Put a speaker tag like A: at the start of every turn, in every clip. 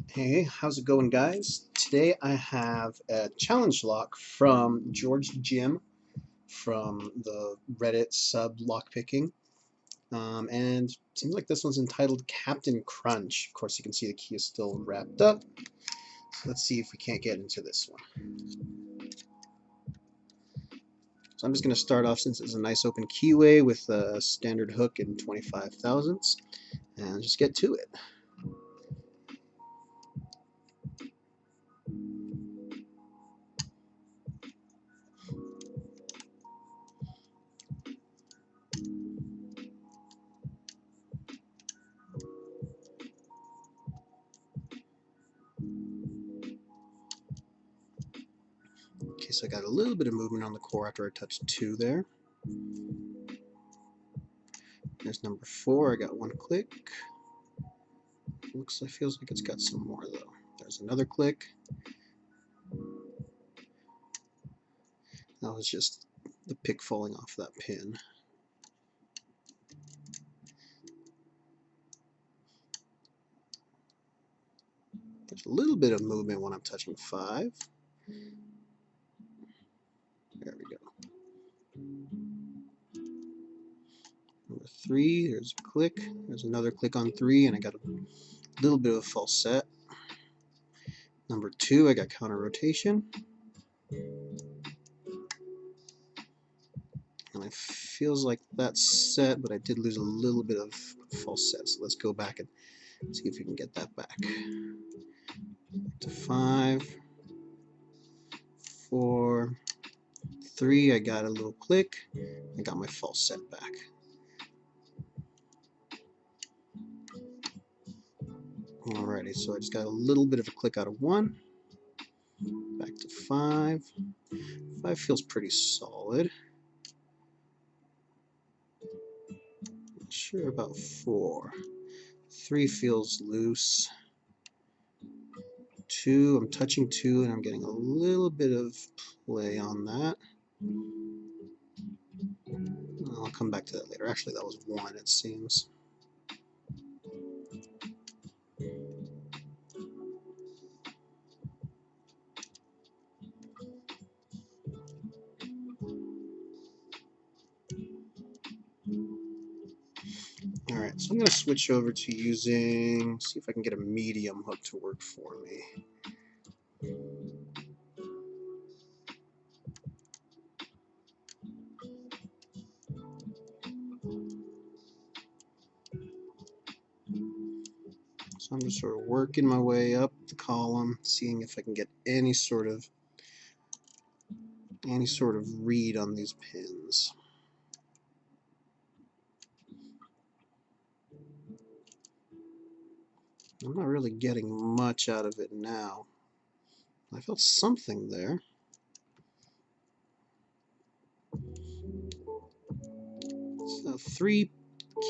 A: Hey, how's it going, guys? Today I have a challenge lock from George Jim from the Reddit sub lockpicking. And it seems like this one's entitled Captain Crunch. Of course, you can see the key is still wrapped up. So let's see if we can't get into this one. So I'm just going to start off, since it's a nice open keyway, with a standard hook and 25 thousandths, and just get to it. Okay, so I got a little bit of movement on the core after I touched 2 there. There's number 4, I got 1 click. Feels like it's got some more though. There's another click. That was just the pick falling off that pin. There's a little bit of movement when I'm touching 5. There we go. Number 3, there's a click. There's another click on 3, and I got a little bit of a false set. Number 2, I got counter rotation. And it feels like that's set, but I did lose a little bit of false set. So let's go back and see if we can get that back. To 5, 4, 3, I got a little click. I got my false set back. Alrighty, so I just got a little bit of a click out of 1. Back to 5. 5 feels pretty solid. Not sure about 4. 3 feels loose. 2, I'm touching 2 and I'm getting a little bit of play on that. I'll come back to that later. Actually, that was 1, it seems. Alright, so I'm going to switch over to using, see if I can get a medium hook to work for me. So I'm just sort of working my way up the column, seeing if I can get any sort of read on these pins. I'm not really getting much out of it now. I felt something there. So 3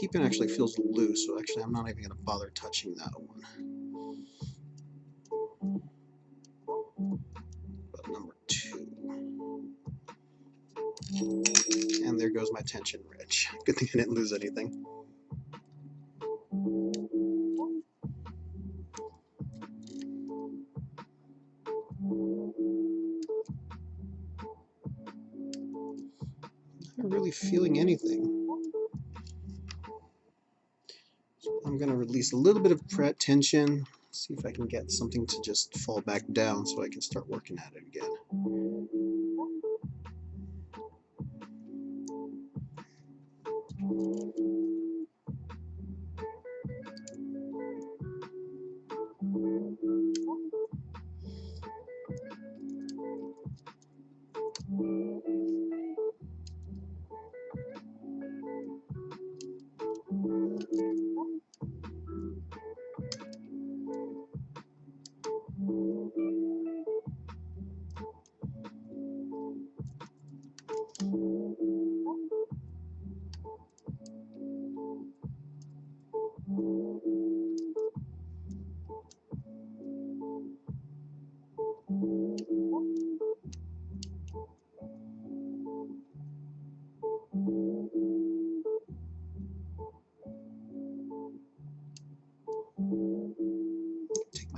A: keeping actually feels loose, so actually I'm not even going to bother touching that one. But number 2. And there goes my tension wrench. Good thing I didn't lose anything. Not really feeling anything. I'm going to release a little bit of tension, see if I can get something to just fall back down so I can start working at it again.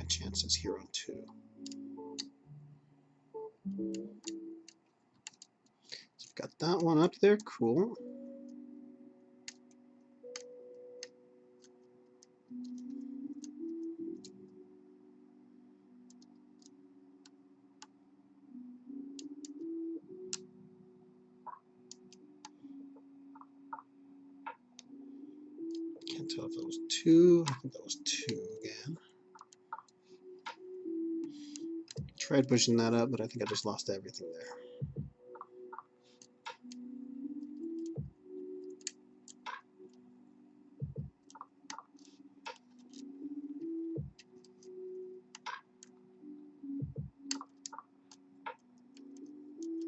A: my chances here on 2. So I've got that one up there, cool. Can't tell if it was 2. I think that was 2 again. Tried pushing that up, but I think I just lost everything there.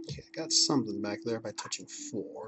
A: Okay, I got something back there by touching 4.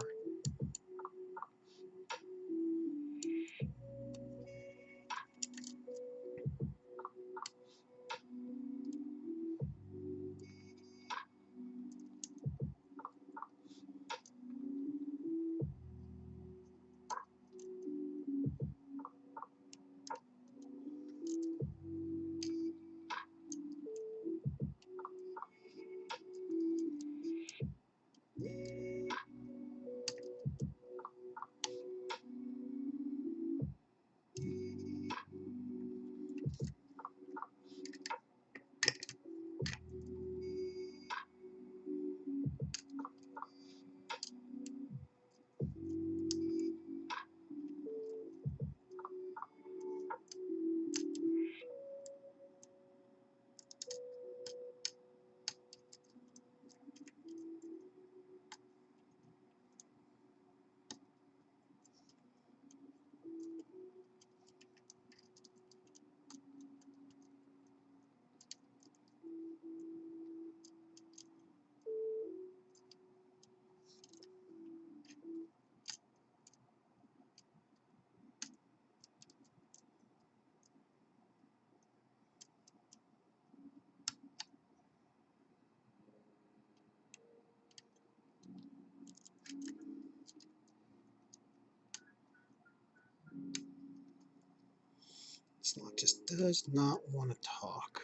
A: This lock just does not want to talk.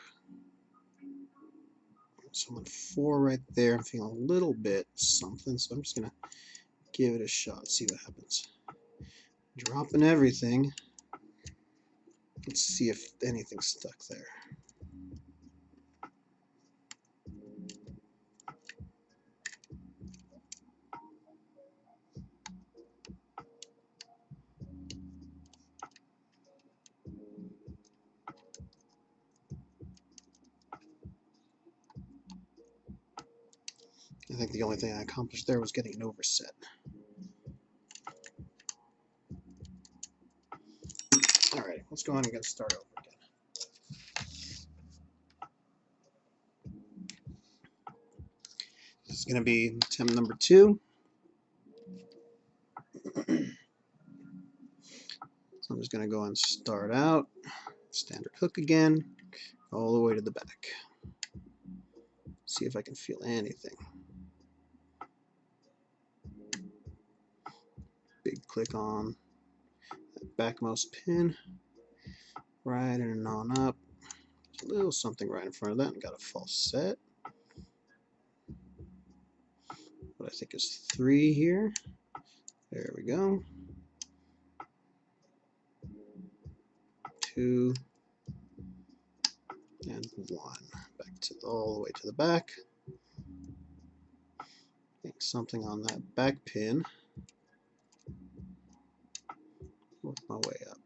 A: So I'm on 4 right there. I'm feeling a little bit something, so I'm just going to give it a shot, see what happens. Dropping everything. Let's see if anything's stuck there. I think the only thing I accomplished there was getting an overset. Alright, let's go on and get started over again. This is going to be attempt number 2. So I'm just going to go and start out, standard hook again, all the way to the back. See if I can feel anything. Big click on that backmost pin, right in and on up. There's a little something right in front of that, and got a false set. What I think is 3 here. There we go. 2 and 1. Back to all the way to the back. Make something on that back pin. Work my way up.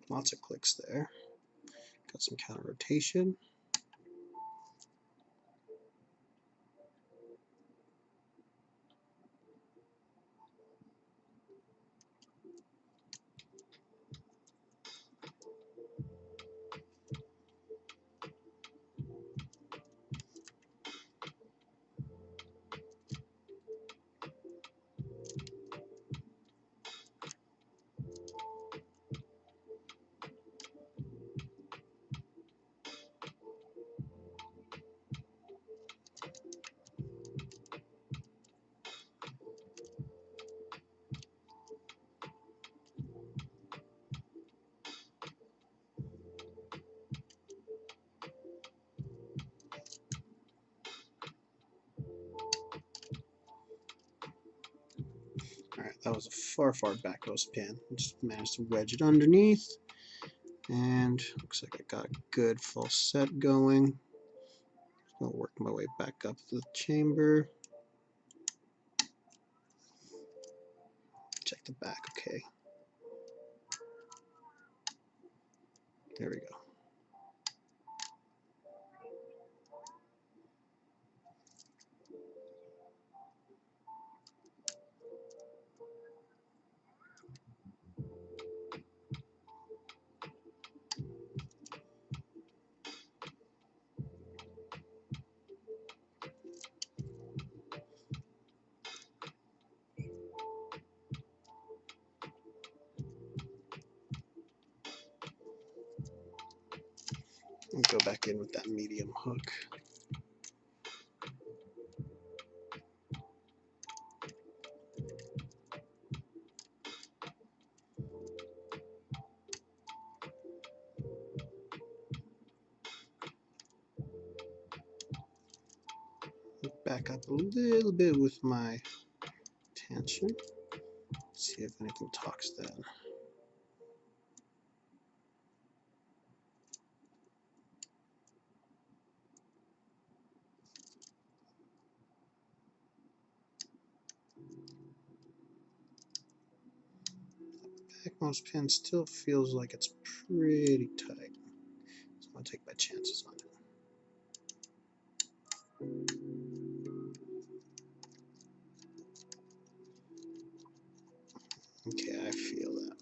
A: Lots of clicks there. Got some counter rotation. that was a far back roast pin. Just managed to wedge it underneath, and looks like I got a good full set going. I'll work my way back up the chamber. Check the back, okay. There we go. And go back in with that medium hook. Back up a little bit with my tension. See if anything talks then. Backmost pin still feels like it's pretty tight, so I'm gonna take my chances on it. Okay, I feel that.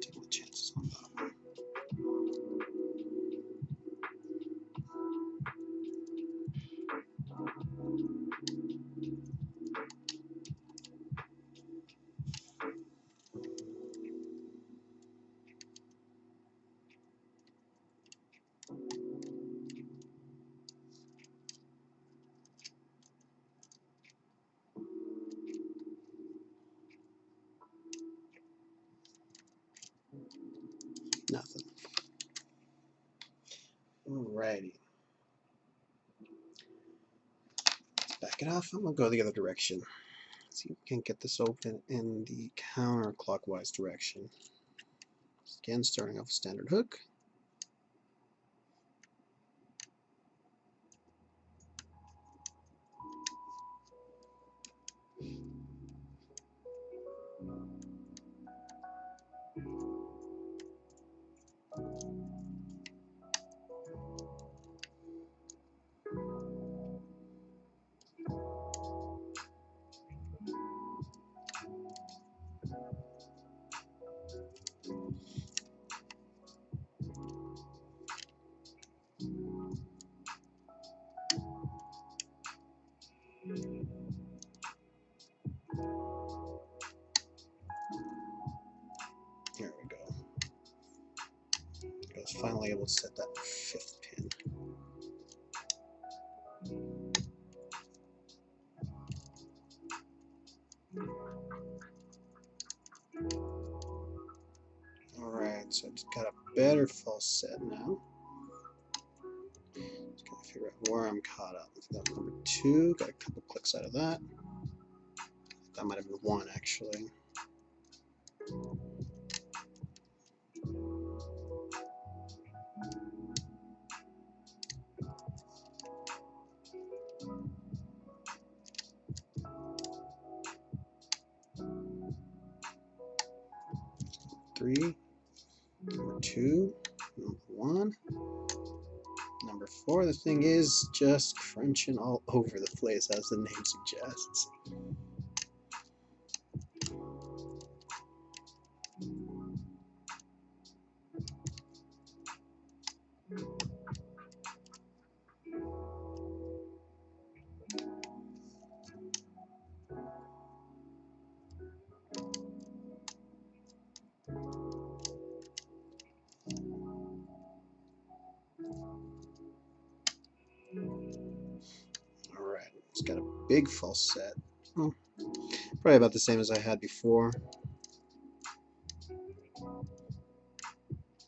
A: Take my chances on that one. Nothing. Alrighty. Back it off. I'm gonna go the other direction. See if we can get this open in the counterclockwise direction. Again, starting off a standard hook. There we go. I was finally able to set that fifth pin. so it's got a better false set now. Just gotta figure out where I'm caught up. So that's number 2. Got a couple clicks out of that. That might have been 1 actually. Three, number 2, number 1, number 4. The thing is just crunching all over the place, as the name suggests. Alright, it's got a big false set. Oh, probably about the same as I had before.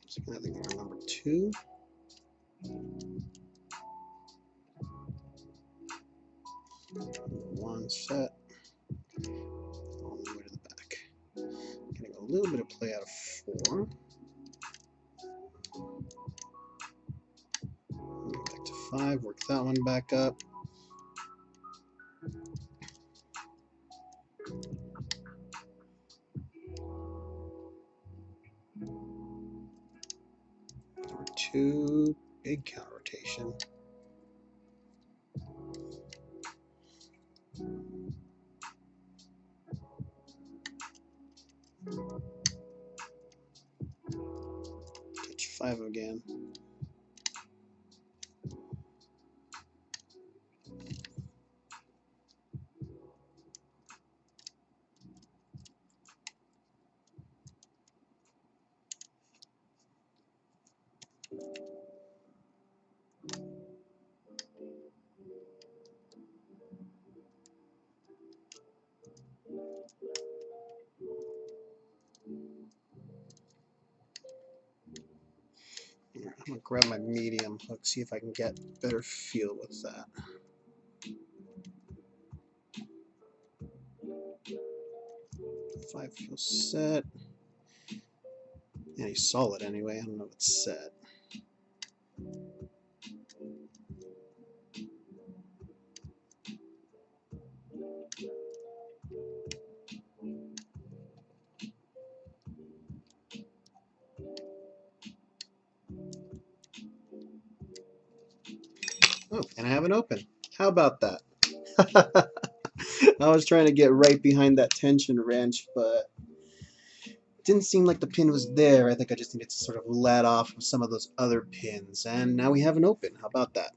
A: So I think we're number 2. Number 1 set. All the way to the back. Getting a little bit of play out of 4. Back to 5, work that one back up. Number 2, big counter rotation. Touch 5 again. I'm going to grab my medium hook, see if I can get better feel with that. Five feels set. Yeah, he's solid anyway. I don't know if it's set. Oh, and I have an open. How about that? I was trying to get right behind that tension wrench, but it didn't seem like the pin was there. I think I just needed to sort of let off of some of those other pins. And now we have an open. How about that?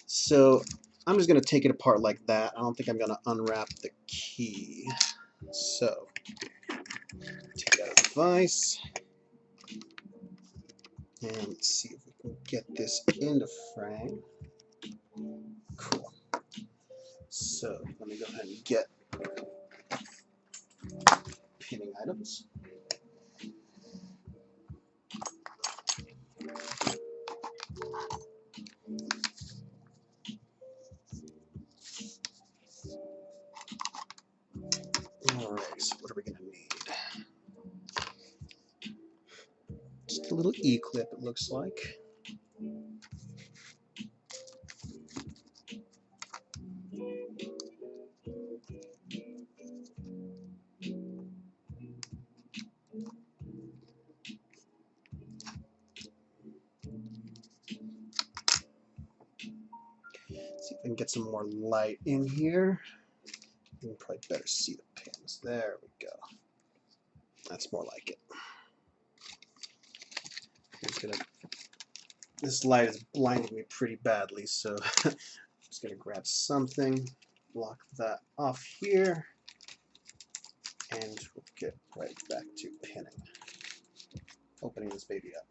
A: So I'm just going to take it apart like that. I don't think I'm going to unwrap the key. So take it out of the vise. And let's see if we can get this into frame. Cool. So let me go ahead and get pinning items. Alright, so what are we going to need? Just a little E-clip, it looks like. See if I can get some more light in here. You can probably better see the pins. There we go. That's more like it. This light is blinding me pretty badly, so I'm just going to grab something, block that off here, and we'll get right back to pinning. Opening this baby up.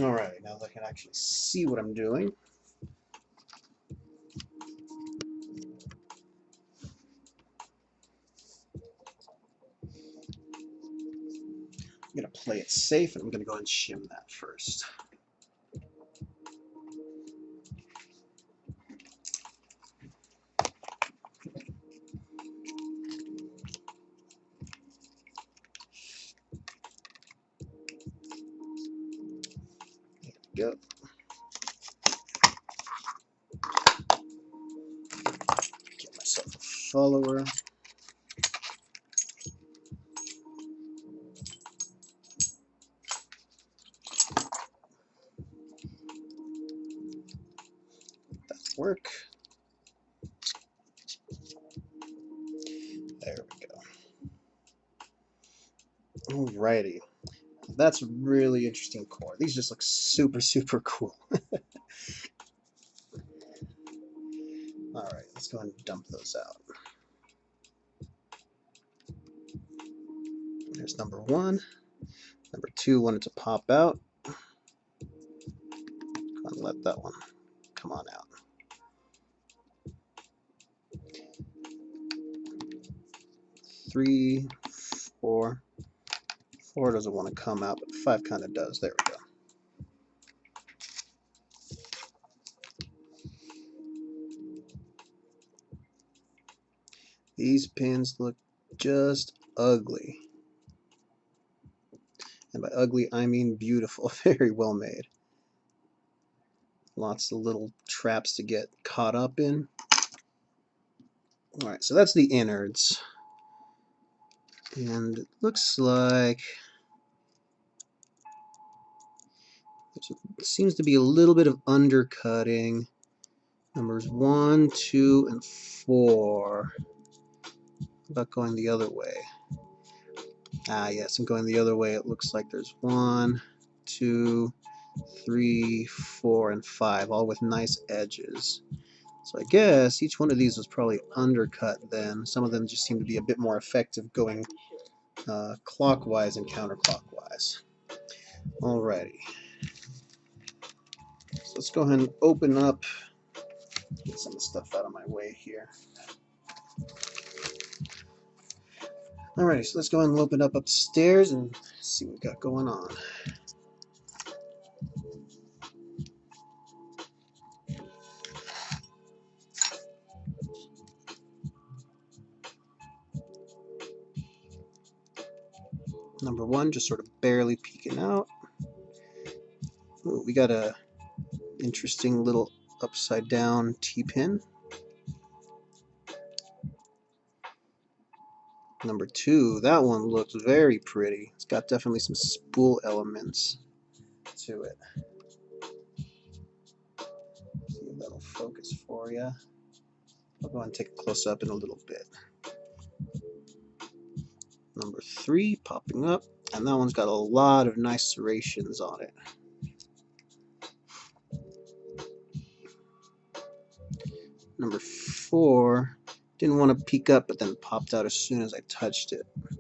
A: Alright, now that I can actually see what I'm doing, play it safe, and I'm going to go ahead and shim that first. There we go. Get myself a follower. That'll work. There we go. Alrighty. That's a really interesting core. These just look super, super cool. Alright, let's go ahead and dump those out. There's number one. Number two wanted to pop out. Go ahead and let that one come on out. Three, four. Four doesn't want to come out, but five kind of does. There we go. These pins look just ugly. And by ugly, I mean beautiful. Very well made. Lots of little traps to get caught up in. Alright, so that's the innards. And it looks like there seems to be a little bit of undercutting. Numbers 1, 2, and 4. How about going the other way? Ah, yes, I'm going the other way. It looks like there's 1, 2, 3, 4, and 5, all with nice edges. So I guess each one of these was probably undercut then. Some of them just seem to be a bit more effective going clockwise and counterclockwise. Alrighty. So let's go ahead and open up, get some of the stuff out of my way here. Alrighty, so let's go ahead and open up upstairs and see what we got going on. Number one, just sort of barely peeking out. Ooh, we got a interesting little upside down T-pin. Number two, that one looks very pretty. It's got definitely some spool elements to it. See if that'll focus for you. I'll go and take a close up in a little bit. Number three popping up, and that one's got a lot of nice serrations on it. Number four didn't want to peek up, but then popped out as soon as I touched it. I'm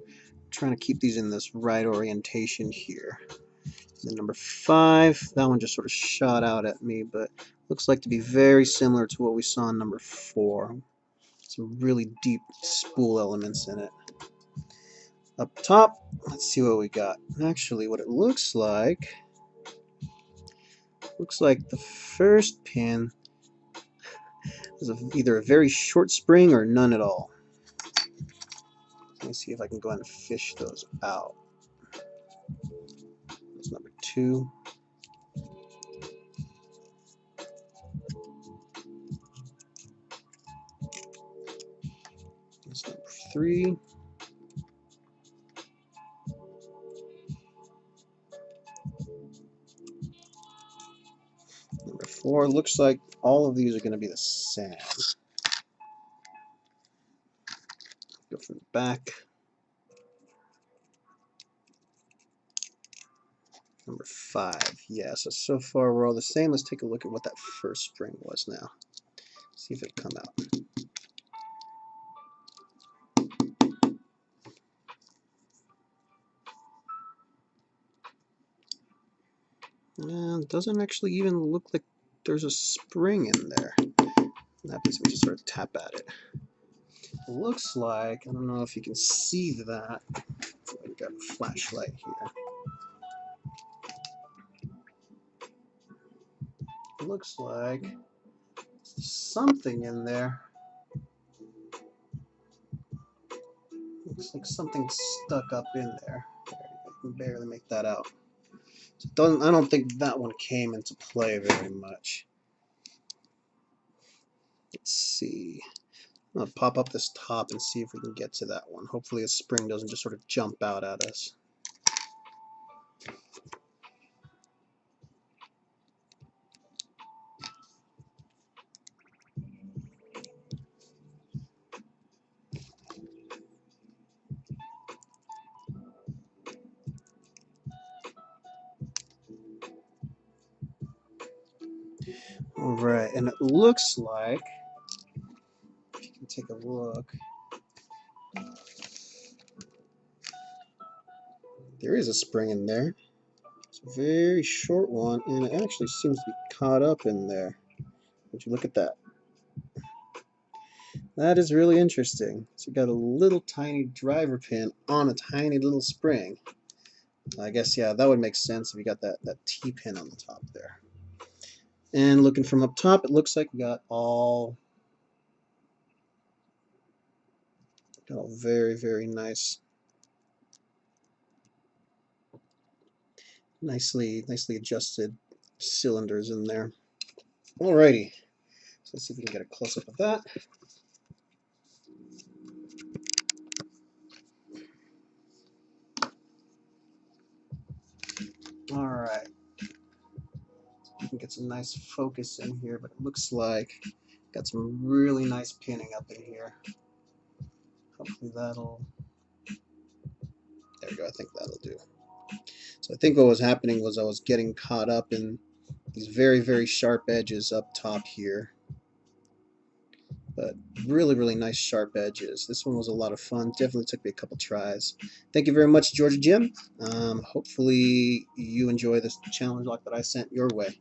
A: trying to keep these in this right orientation here. And then number five, that one just sort of shot out at me, but looks like to be very similar to what we saw in number four. Some really deep spool elements in it. Up top, let's see what we got. Actually, what it looks like the first pin is either a very short spring or none at all. Let me see if I can go ahead and fish those out. That's number two. That's number three. Number four. Looks like all of these are going to be the same. Go from the back. Number five. Yeah, so far we're all the same. Let's take a look at what that first spring was now. See if it'll come out. And it doesn't actually even look like there's a spring in there. That means we just sort of tap at it. It looks like, I don't know if you can see that. I've got a flashlight here. looks like something in there. Looks like something stuck up in there. I can barely make that out. So I don't think that one came into play very much. Let's see. I'm going to pop up this top and see if we can get to that one. Hopefully a spring doesn't just sort of jump out at us. Alright, and it looks like, if you can take a look, there is a spring in there. It's a very short one, and it actually seems to be caught up in there. Would you look at that? That is really interesting. So you got a little tiny driver pin on a tiny little spring. I guess, yeah, that would make sense if you got that T-pin on the top there. And looking from up top, it looks like we got all very, very nicely adjusted cylinders in there. Alrighty, so let's see if we can get a close-up of that. Alright, you can get some nice focus in here, but it looks like got some really nice pinning up in here. Hopefully that'll, there we go, I think that'll do. So I think what was happening was I was getting caught up in these very, very sharp edges up top here. But really, really nice sharp edges. This one was a lot of fun. Definitely took me a couple tries. Thank you very much, Georgia Jim. Hopefully you enjoy this challenge lock that I sent your way.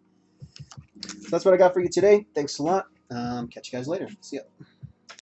A: So that's what I got for you today. Thanks a lot. Catch you guys later. See ya.